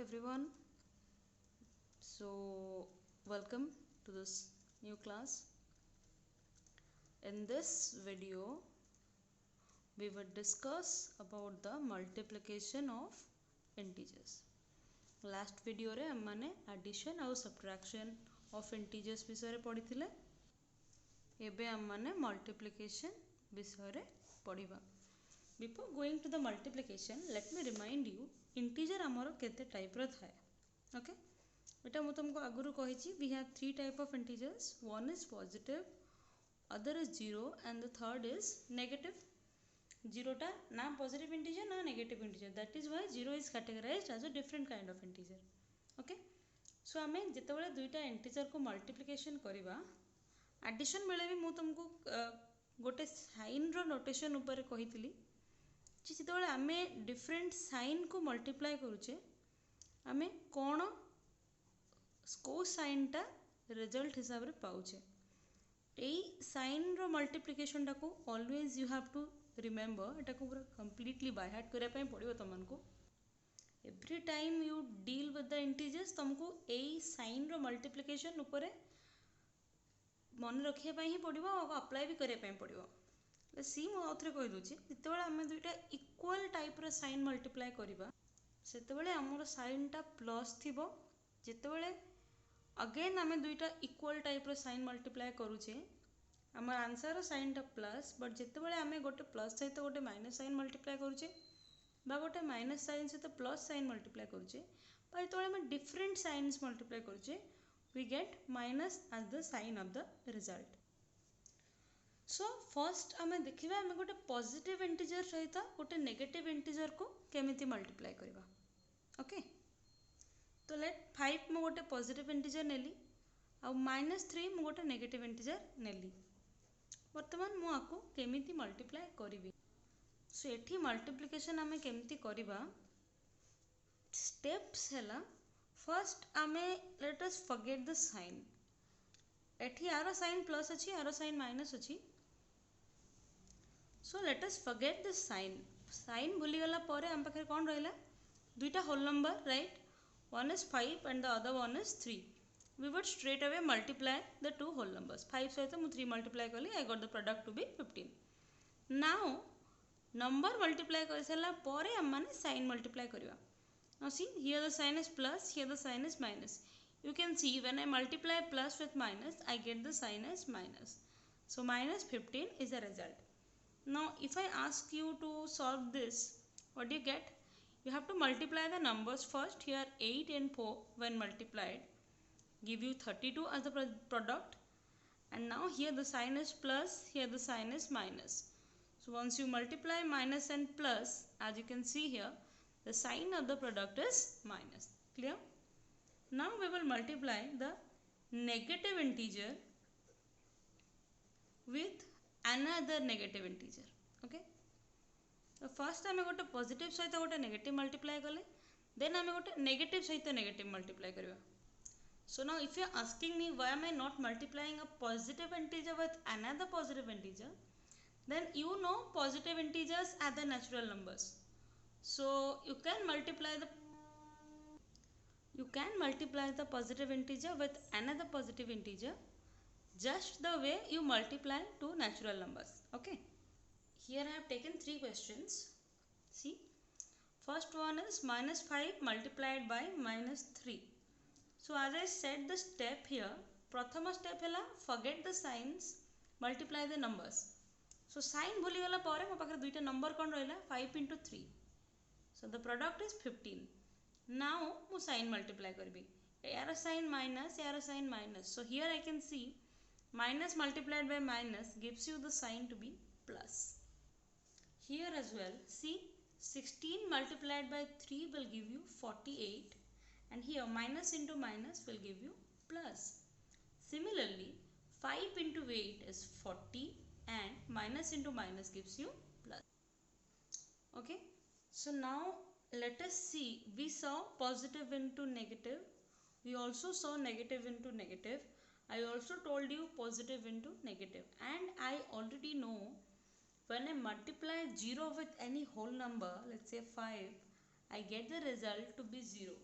everyone. Welcome to this new class. In this video, we will discuss about the multiplication of integers. Last video रे हमने addition और subtraction of integers विषय पढ़िथिले. एबे हमने multiplication विषय पढ़िबा. Before going to the multiplication, let me remind you integer हमरो केते type रो थाए. Okay? एटा मु तुमको आगुरु कहिछि we have three type of integers. One is positive, other is zero and the third is negative. Zero ta na positive integer na negative integer. That is why zero is categorized as a different kind of integer. Okay? So आमे जेतेबेले दुईटा integer को multiplication करिबा addition बेले भी मु तुमको गोटे sign रो notation ऊपर कहितली जे जेतेबेले आमे डिफरेंट साइन को मल्टीप्लाई करूचे आमे कोन को साइन टा रिजल्ट हिसाब रे पाउचे. एई साइन रो मल्टीप्लिकेशन टा को always you have to remember एटा को पूरा कंप्लीटली बाय हार्ट करे पय पड़ियो तमनको. Every time you deal with the integers तुमको एई साइन रो मल्टीप्लिकेशन ऊपर मन रखिया पय ही पड़ियो और अप्लाई भी करे पय पड़ियो. सी मु आउथरे कहि दोची जेतेबेले आमे दुईटा equal type rho sine multiply करिबा सेतेबेले हमर साइन टा प्लस थिबो. जेतेबेले अगेन आमे दुईटा equal type rho sine multiply करूचे हमर आंसर साइन टा प्लस. बट जेतेबेले आमे गोटे प्लस सहित गोटे माइनस साइन मल्टीप्लाई करूचे बा गोटे माइनस साइन सहित प्लस साइन मल्टीप्लाई करूचे बा जेतेबेले आमे डिफरेंट साइंस मल्टीप्लाई करूचे we get minus as the sign of the result. So first आमे देखिबा आमे गोटे पॉजिटिव इंटीजर सहित गोटे नेगेटिव इंटीजर को केमिति मल्टीप्लाई करबा. ओके तो लेट 5 मु गोटे पॉजिटिव इंटीजर नेली आ -3 मु गोटे नेगेटिव इंटीजर नेली. वर्तमान मु आको केमिति मल्टीप्लाई करिवि. सो एठी मल्टीप्लिकेशन आमे केमिति करिबा स्टेप्स हैला. फर्स्ट आमे let us forget the sign. एठी आरो साइन प्लस अछि आरो साइन माइनस अछि. So let us forget the sign. Sign भूली गला परे हम पाखे कोन रहला दुईटा whole number right. One is 5 and the other one is 3. We would straight away multiply the two whole numbers. 5 सहित मु 3 multiply कली. I got the product to be 15. Now number multiply कर सला परे हम माने sign multiply करिवा. Now see here the sign is plus, here the sign is minus. You can see when I multiply plus with minus I get the sign as minus. So minus 15 is the result. Now if I ask you to solve this, what do you get? You have to multiply the numbers first. Here 8 and 4 when multiplied give you 32 as the product, and now here the sign is plus, here the sign is minus. So once you multiply minus and plus, as you can see here the sign of the product is minus. Clear? Now we will multiply the negative integer with another negative integer. Okay, तो first आमे गोटे positive सहित गोटे negative multiply कले then आमे गोटे negative सहित negative multiply करबा. So now if you are asking me why am I not multiplying a positive integer with another positive integer, then you know positive integers are the natural numbers. So you can multiply the positive integer with another positive integer just the way you multiply two natural numbers. Okay, here I have taken three questions. See, first one is minus 5 multiplied by minus 3. So as I said the step here, prathama step hela forget the signs, multiply the numbers. So sign bhuli gala pare mo pakhre duita number kon rahila 5 into 3. So the product is 15. Now mu sign multiply karbi. Yara sign minus, yara sign minus. So here I can see minus multiplied by minus gives you the sign to be plus. Here as well, see 16 multiplied by 3 will give you 48, and here minus into minus will give you plus. Similarly 5 into 8 is 40 and minus into minus gives you plus. Okay, so now let us see, we saw positive into negative, we also saw negative into negative. I also told you positive into negative, and I already know when I multiply 0 with any whole number, let's say 5, I get the result to be 0.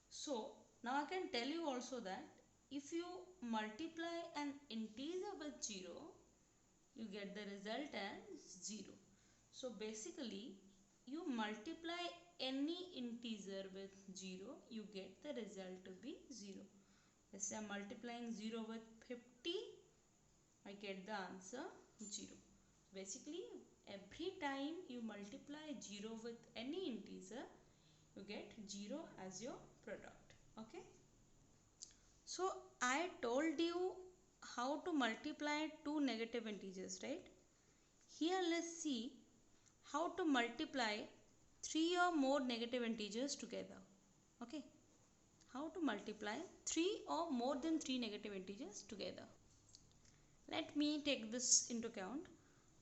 So now I can tell you also that if you multiply an integer with 0, you get the result as 0. So basically you multiply any integer with 0, you get the result to be 0. Let's say I'm multiplying 0 with 50, I get the answer 0. Basically every time you multiply 0 with any integer, you get 0 as your product. Okay. So I told you how to multiply two negative integers, right? Here let's see how to multiply three or more negative integers together. Okay. How to multiply three or more than three negative integers together. Let me take this into account.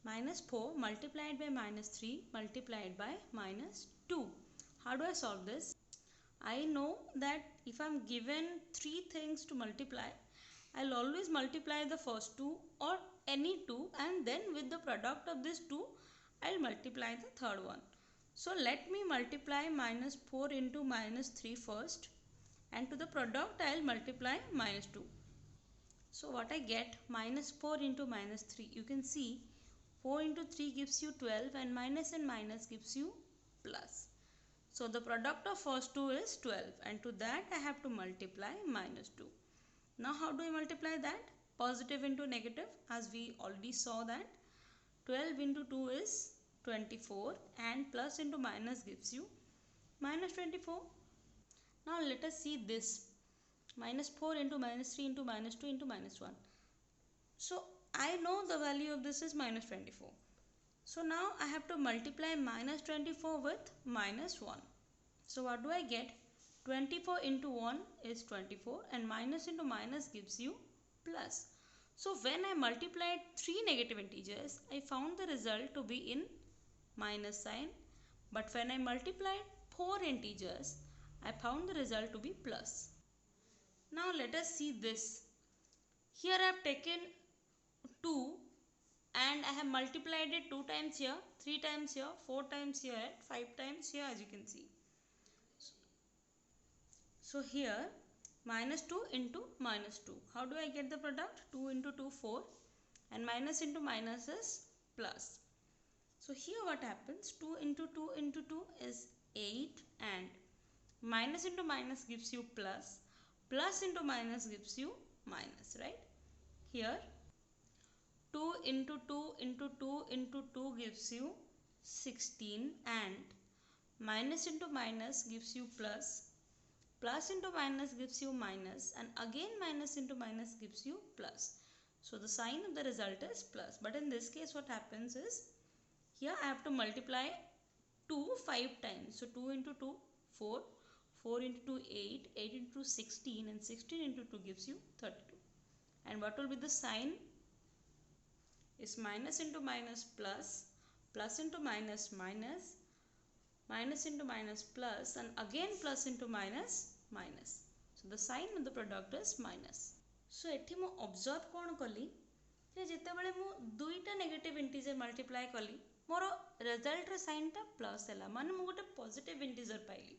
Minus 4 multiplied by minus 3 multiplied by minus 2. How do I solve this? I know that if I am given three things to multiply, I'll always multiply the first two or any two, and then with the product of these two I'll multiply the third one. So let me multiply minus 4 into minus 3 first, and to the product I'll multiply minus 2. So what I get, minus 4 into minus 3, you can see 4 into 3 gives you 12 and minus gives you plus. So the product of first two is 12, and to that I have to multiply minus 2. Now how do I multiply that? Positive into negative, as we already saw that 12 into 2 is 24 and plus into minus gives you minus 24. Now let us see this. Minus 4 into minus 3 into minus 2 into minus 1. So I know the value of this is minus 24. So now I have to multiply minus 24 with minus 1. So what do I get? 24 into 1 is 24 and minus into minus gives you plus. So when I multiplied three negative integers, I found the result to be in minus sign. But when I multiplied four integers, I found the result to be plus. Now let us see this. Here I have taken 2 and I have multiplied it 2 times here, 3 times here, 4 times here, 5 times here, as you can see. So here minus 2 into minus 2. How do I get the product? 2 into 2, 4, and minus into minus is plus. So here what happens? 2 into 2 into 2 is 8, and minus into minus gives you plus, plus into minus gives you minus, right? Here 2 into 2 into 2 into 2 gives you 16, and minus into minus gives you plus, plus into minus gives you minus, and again minus into minus gives you plus. So the sign of the result is plus. But in this case what happens is, here I have to multiply 2 5 times. So 2 into 2, 4, 4 into 2, 8, 8 into 2, 16, and 16 into 2 gives you 32. And what will be the sign? Is minus into minus plus, plus into minus minus, minus into minus plus, and again plus into minus minus. So the sign of the product is minus. So एठी मु observe कौन कली जे जेतेबेले मु दुईटा negative integer multiply कली मोर result रे sign टा plus हैला, माने मु गोटे पॉजिटिव इंटीजर पाइली.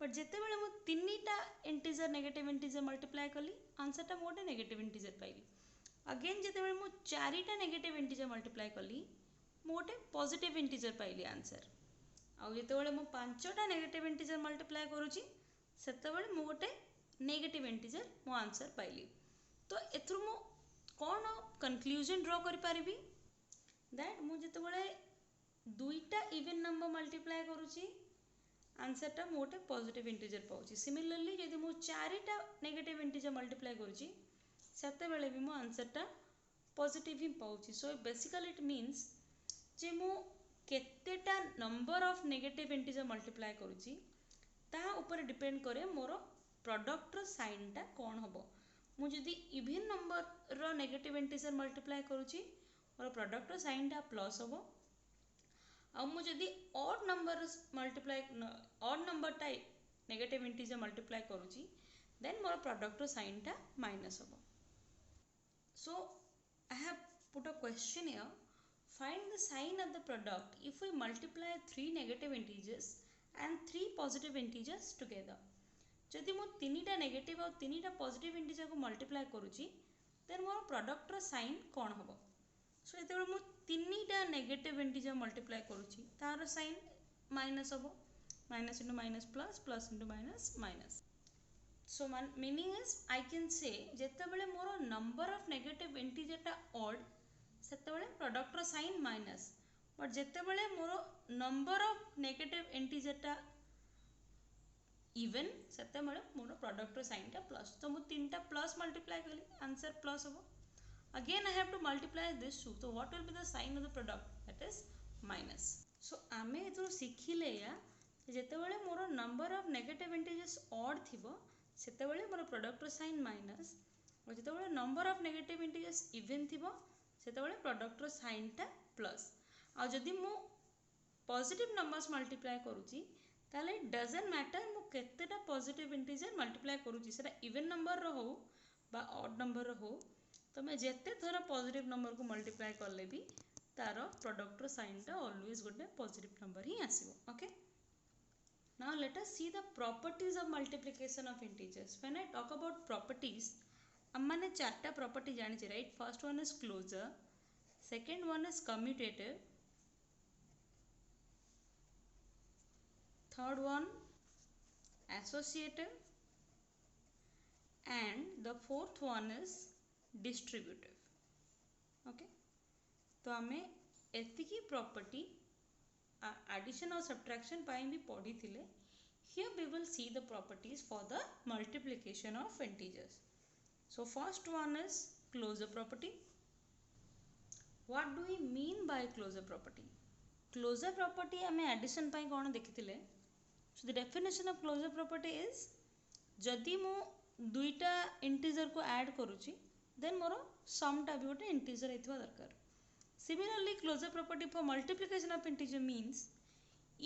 बट जेतेबेले मु तीनटा इंटीजर नेगेटिव इंटीजर मल्टीप्लाई कली, आंसर टा मु गोटे नेगेटिव इंटीजर पाइली. अगेन जेतेबेले मु चारिटा नेगेटिव इंटीजर मल्टीप्लाई कली, मु गोटे पॉजिटिव इंटीजर पाइली आंसर. आउ जेतेबेले मु पांचटा नेगेटिव इंटीजर मल्टीप्लाई करूची, सेतेबेले मु गोटे नेगेटिव इंटीजर मो आंसर पाइली. तो एथरु मु कोन कंक्लूजन ड्रॉ करि परिबी दैट मु जेतेबेले दुईटा इवन नंबर मल्टीप्लाई करूची, आंसर टा मोटे पॉजिटिव इंटीजर पाउची. सिमिलरली यदि मु चारिटा नेगेटिव इंटीजर मल्टीप्लाई करूची, सेतेबेले भी मो आंसर टा पॉजिटिव ही पाउची. सो बेसिकली इट मीन्स जे मु केतेटा number of negative integer multiply करूची ता ऊपर डिपेंड करे मोर प्रोडक्ट रो साइन टा कोन हबो. मु जदि इवन नंबर रो नेगेटिव इंटीजर मल्टीप्लाई करूची, मोर प्रोडक्ट रो साइन टा प्लस हबो. आ मु जदि odd number multiply odd number टा नेगेटिव इंटीजर मल्टीप्लाई करूची, देन मोर प्रोडक्ट रो साइन टा माइनस हबो. So I have put a question here. Find the sign of the product if we multiply three negative integers and three positive integers together. जदि मु तीनटा negative और तीनटा पॉजिटिव इंटीजर को मल्टीप्लाई करूची देन मोर प्रोडक्ट रो साइन कौन हम सो जो मु तीनटा नेगेटिव इंटीजर मल्टीप्लाई करूची तार sign minus hmm minus into minus plus plus into minus minus so meaning is I can say जेतेबेले मोर नंबर ऑफ नेगेटिव इंटीजर टा ऑड सेतेबेले प्रोडक्ट रो साइन माइनस बट जेतेबेले मोर नंबर ऑफ नेगेटिव इंटीजर टा इवन सेतेबेले मोर प्रोडक्ट रो साइन टा प्लस तो मु तीनटा प्लस मल्टीप्लाई कली answer plus hmm again I have to multiply this two so what will be the sign of the product that is minus so आमे जो सिखिले या जेतेबेले मोर number of negative integers odd थिबो सेतेबेले मोर प्रोडक्ट रो साइन माइनस और जेतेबेले number of negative integers even थिबो सेतेबेले प्रोडक्ट रो साइन टा प्लस आ जदि मु पॉजिटिव नंबर्स मल्टीप्लाई करूची ताले इट डजंट मैटर मु केतेटा पॉजिटिव इंटीजर मल्टीप्लाई करूची सेटा इवन नंबर रो हो बा ऑड नंबर रो हो तो मैं जेते थोड़ा पॉजिटिव नंबर को मल्टीप्लाई करले भी तार प्रोडक्ट रो साइन टा ऑलवेज गोटे पॉजिटिव नंबर ही आसीबो okay now let us see the properties of multiplication of integers when I talk about properties hmm माने चारटा प्रॉपर्टी जानि छी right first one is closure second one is commutative third one associative and the fourth one is distributive okay तो आमे एतिकी property addition और subtraction पाई भी पढ़ी थिले here we will see the properties for the multiplication of integers so first one is closure property what do we mean by closure property closure property आमे addition पाई कोन देखिथिले so the definition of closure property is जदि मु दुईटा integer को add करूची then मोर सम टा भी गोटे इंटीजर हेतवा दरकार similarly closure property for multiplication of integer means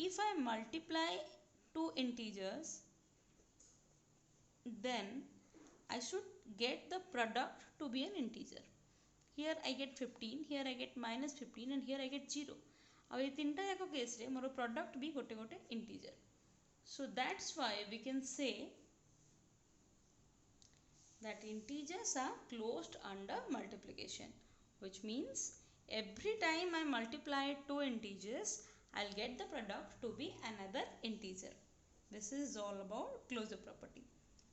if I multiply two integers then I should get the product to be an integer here I get 15 here I get minus 15 and here I get 0 अब ये तीनटा जाको case रे more product भी गोटे गोटे integer so that's why we can say that integers are closed under multiplication which means every time I multiply two integers I'll get the product to be another integer this is all about closure property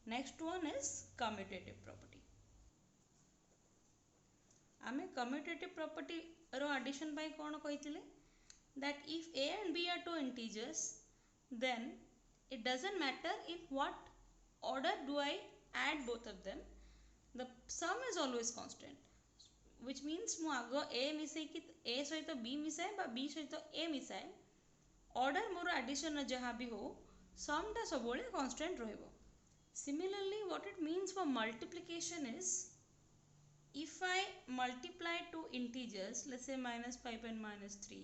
next one is commutative property आमे commutative property रो addition by कोन कहिथिले that if a and b are two integers then it doesn't matter in what order do I add both of them the sum is always constant which means मु आगो a मिसै कि a सहित b मिसाए बा b सहित a मिसाए order मोर addition जहाँ भी हो sum टा सबोले constant रहइबो similarly what it means for multiplication is if I multiply two integers let's say minus 5 and minus 3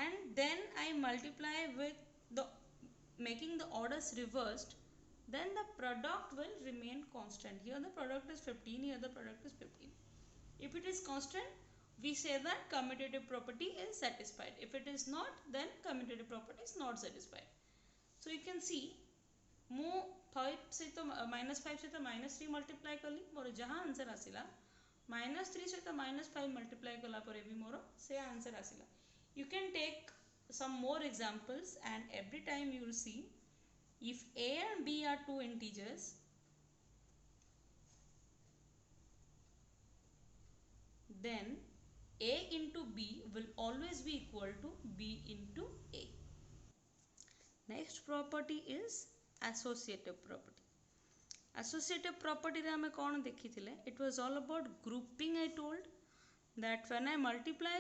and then I multiply with the making the orders reversed then the product will remain constant here the product is 15 here the product is 15 if it is constant we say that commutative property is satisfied if it is not then commutative property is not satisfied so you can see मु 5 से तो -5 से तो -3 multiply कली मोर जहाँ answer आसिला -3 से तो -5 multiply कला परे भी मोर से answer आसिला you can take some more examples and every time you will see if a and b are two integers then a into b will always be equal to b into a next property is associative property associative property रे हमें कौन देखी थिले it was all about grouping I told that when I multiply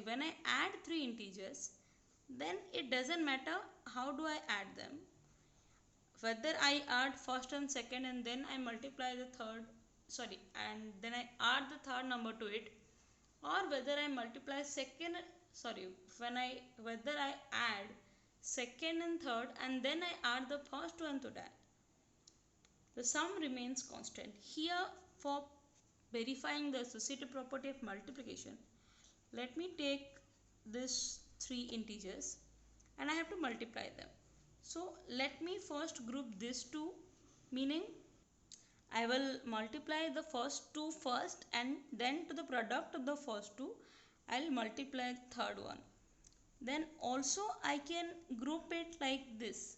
when I add three integers then it doesn't matter how do I add them whether I add first and second and then I multiply the third and then I add the third number to it or whether I multiply whether I add second and third and then I add the first one to that the sum remains constant here for verifying the associative property of multiplication let me take this three integers and I have to multiply them So let me first group these two, meaning I will multiply the first two first, and then to the product of the first two I'll multiply third one. Then also I can group it like this,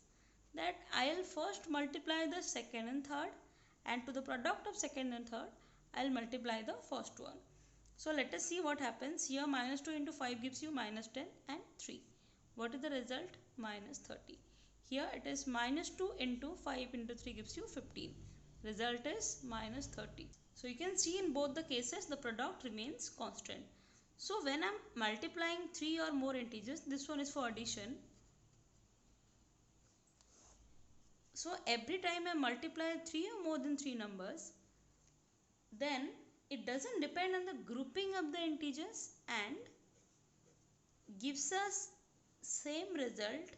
that I'll first multiply the second and third, and to the product of second and third I'll multiply the first one. So let us see what happens. Here minus 2 into 5 gives you minus 10 and 3. What is the result? Minus 30. Here it is minus 2 into 5 into 3 gives you 15. Result is minus 30. So you can see in both the cases the product remains constant. So when I'm multiplying 3 or more integers, this one is for addition. So every time I multiply 3 or more than 3 numbers, then it doesn't depend on the grouping of the integers and gives us same result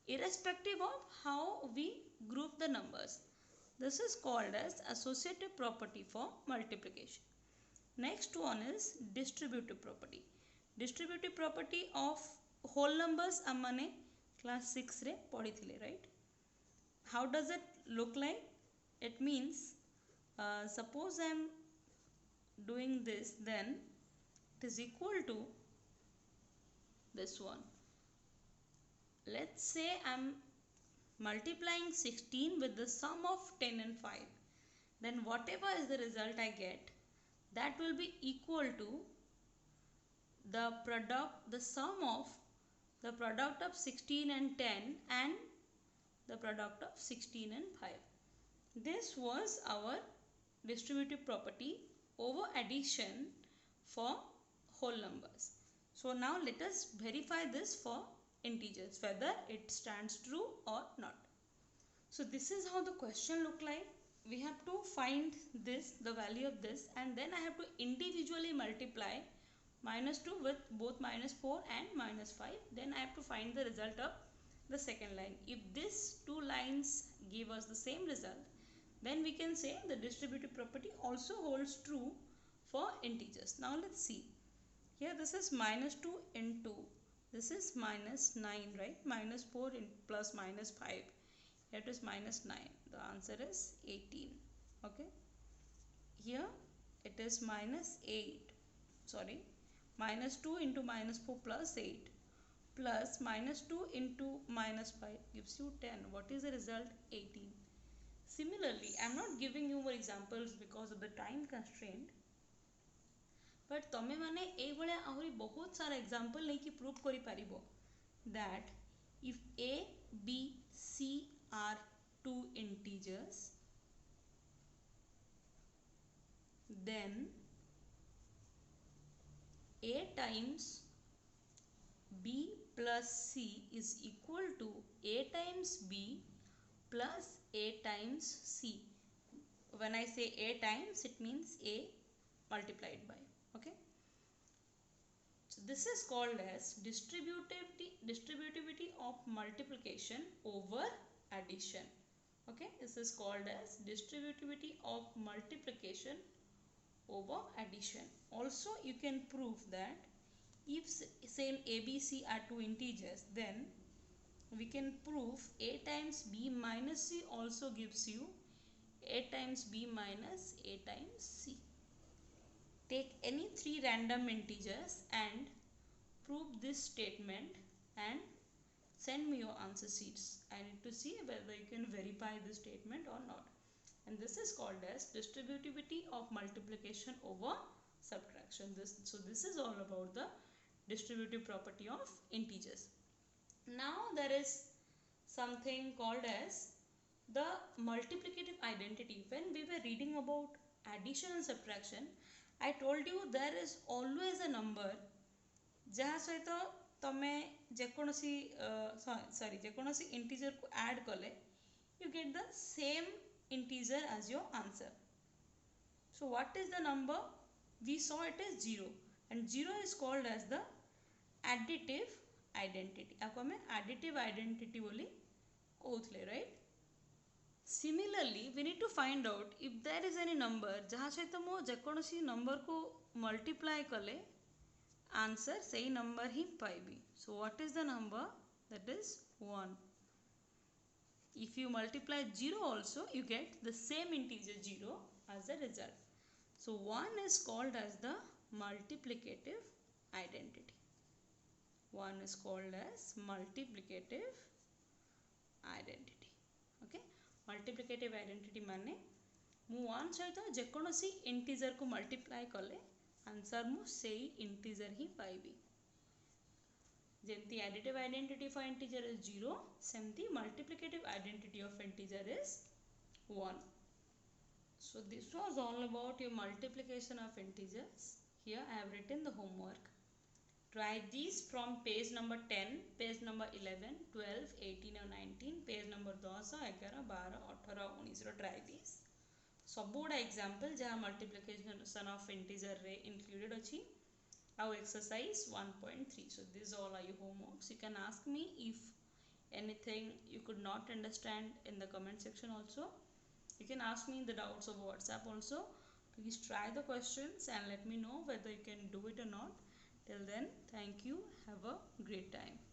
irrespective of how we group the numbers. This is called as associative property for multiplication. Next one is distributive property. Distributive property of whole numbers amane class 6 re padithile, right? How does it look like? It means suppose I am doing this, then it is equal to this one. Let's say I am multiplying 16 with the sum of 10 and 5. Then whatever is the result I get, that will be equal to the sum of the product of 16 and 10 and the product of 16 and 5. This was our distributive property over addition for whole numbers. So now let us verify this for integers, whether it stands true or not. So this is how the question look like. We have to find this, the value of this, and then I have to individually multiply minus 2 with both minus 4 and minus 5. Then I have to find the result of the second line. If these two lines give us the same result, then we can say the distributive property also holds true for integers. Now let's see. Here this is minus 2 into, this is minus 9, right? Minus 4 in plus minus 5. Here it is minus 9. The answer is 18. Okay. Here it is minus 8. Sorry. Minus 2 into minus 4 plus 8 plus minus 2 into minus 5 gives you 10. What is the result? 18. Similarly, I am not giving you more examples because of the time constraint. But तमे माने ए भले आहुरी बहुत सारा example नहीं कि prove करी पारिबो that if A, B, C are two integers, then A times B plus C is equal to A times B plus A times C. When I say A times, it means A multiplied by. Okay. So this is called as distributivity of multiplication over addition. Okay. This is called as distributivity of multiplication over addition. Also, you can prove that if same A, B, C are two integers, then we can prove A times B minus C also gives you A times B minus A times C. Take any three random integers and prove this statement and send me your answer sheets. I need to see whether you can verify this statement or not. And this is called as distributivity of multiplication over subtraction. So this is all about the distributive property of integers. Now there is something called as the multiplicative identity. When we were reading about addition and subtraction, I told you there is always a number जहाँ सहित तमे जेकोनसी जेकोनसी integer को add कले you get the same integer as your answer. So what is the number? We saw it as 0, and 0 is called as the additive identity. आपको हमें additive identity बोली कहूथले, right? Similarly, we need to find out if there is any number जहाँ सहित मो जेकोनसी number को multiply कले answer सही number he पाइबी. So what is the number? That is 1. if you multiply 0 also, you get the same integer 0 as a result. So 1 is called as the multiplicative identity. 1 is called as multiplicative identity. Okay, multiplicative identity माने मु 1 सहित जेकोसी integer को multiply कले answer मु सेई integer ही पाइबी. जेमती additive identity for integer is 0, सेमती multiplicative identity of integer is 1. So this was all about your multiplication of integers. Here I have written the homework. Try these from page number 10, page number 11, 12, 18 और 19, page number 10, 11, 12, 18, 19 try these. सब गुड़ा example जहाँ multiplication of integer रे included अच्छी. Our exercise 1.3. So these all are your homeworks. You can ask me if anything you could not understand in the comment section also. You can ask me the doubts over WhatsApp also. Please try the questions and let me know whether you can do it or not. Till then, thank you. Have a great time.